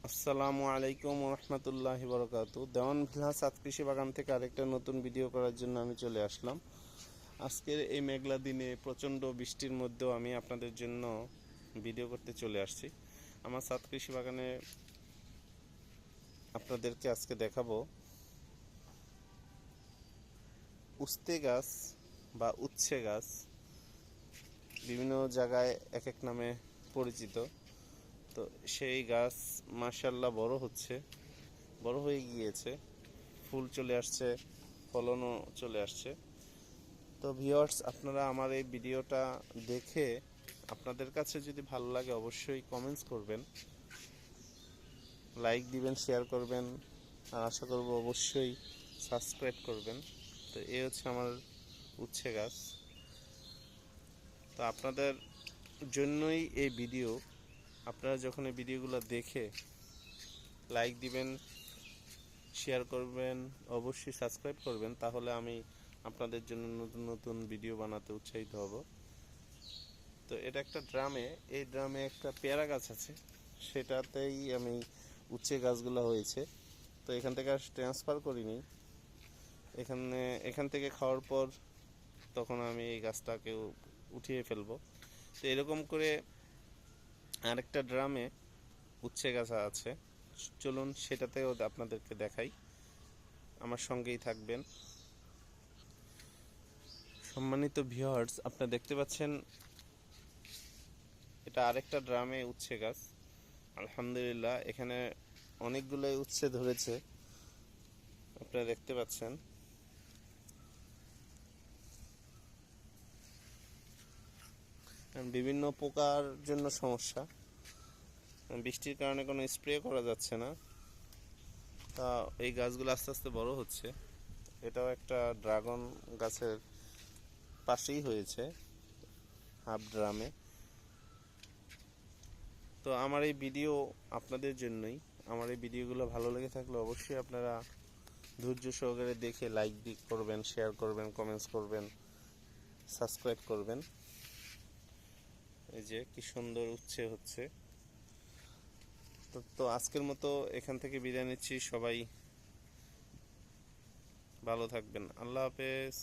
আসসালামু আলাইকুম রহমতুল্লাহি বরকাতু। দেওয়ান ভিলা সাত কৃষি বাগান থেকে আরেকটা নতুন ভিডিও করার জন্য আমি চলে আসলাম। আজকের এই মেঘলা দিনে প্রচণ্ড বৃষ্টির মধ্যেও আমি আপনাদের জন্য ভিডিও করতে চলে আসছি। আমার সাত কৃষি বাগানে আপনাদেরকে আজকে দেখাবো উস্তে গাছ বা উচ্ছে গাছ, বিভিন্ন জায়গায় এক এক নামে পরিচিত। তো সেই গাছ মাশাআল্লাহ বড় হয়ে গিয়েছে, ফুল চলে আসছে, ফলনও চলে আসছে। তো ভিউয়ার্স, আপনারা আমার এই ভিডিওটা দেখে আপনাদের কাছে যদি ভালো লাগে অবশ্যই কমেন্টস করবেন, লাইক দিবেন, শেয়ার করবেন, আর আশা করব অবশ্যই সাবস্ক্রাইব করবেন। তো এই হচ্ছে আমার উচ্ছে গাছ। তো আপনাদের জন্যই এই ভিডিও। আপনারা যখন এই ভিডিওগুলো দেখে লাইক দিবেন, শেয়ার করবেন, অবশ্যই সাবস্ক্রাইব করবেন, তাহলে আমি আপনাদের জন্য নতুন নতুন ভিডিও বানাতে উৎসাহিত হব। তো এটা একটা ড্রামে, এই ড্রামে একটা পেয়ারা গাছ আছে, সেটাতেই আমি উচ্ছে গাছগুলো হয়েছে। তো এখান থেকে আর ট্রান্সফার করিনি, এখান থেকে খাওয়ার পর তখন আমি এই গাছটাকে উঠিয়ে ফেলবো। তো এরকম করে আরেকটা ড্রামে উচ্ছে গাছ আছে, চলুন সেটাতেও আপনাদেরকে দেখাই, আমার সঙ্গেই থাকবেন। সম্মানিত ভিউয়ার্স, আপনারা দেখতে পাচ্ছেন এটা আরেকটা ড্রামে উচ্ছে গাছ। আলহামদুলিল্লাহ, এখানে অনেকগুলোই উচ্ছে ধরেছে, আপনারা দেখতে পাচ্ছেন। বিভিন্ন পোকার জন্য সমস্যা, বৃষ্টির কারণে কোনো স্প্রে করা যাচ্ছে না। তা এই গাছগুলো আস্তে আস্তে বড় হচ্ছে। এটাও একটা ড্রাগন গাছের পাশেই হয়েছে, হাফ ড্রামে। তো আমার এই ভিডিও আপনাদের জন্যই। আমার এই ভিডিওগুলো ভালো লেগে থাকলে অবশ্যই আপনারা ধৈর্য সহকারে দেখে লাইক করবেন, শেয়ার করবেন, কমেন্টস করবেন, সাবস্ক্রাইব করবেন। এই যে কি সুন্দর উচ্ছে হচ্ছে। তো আজকের মতো এখান থেকে বিদায় নিচ্ছি। সবাই ভালো থাকবেন। আল্লাহ হাফেজ।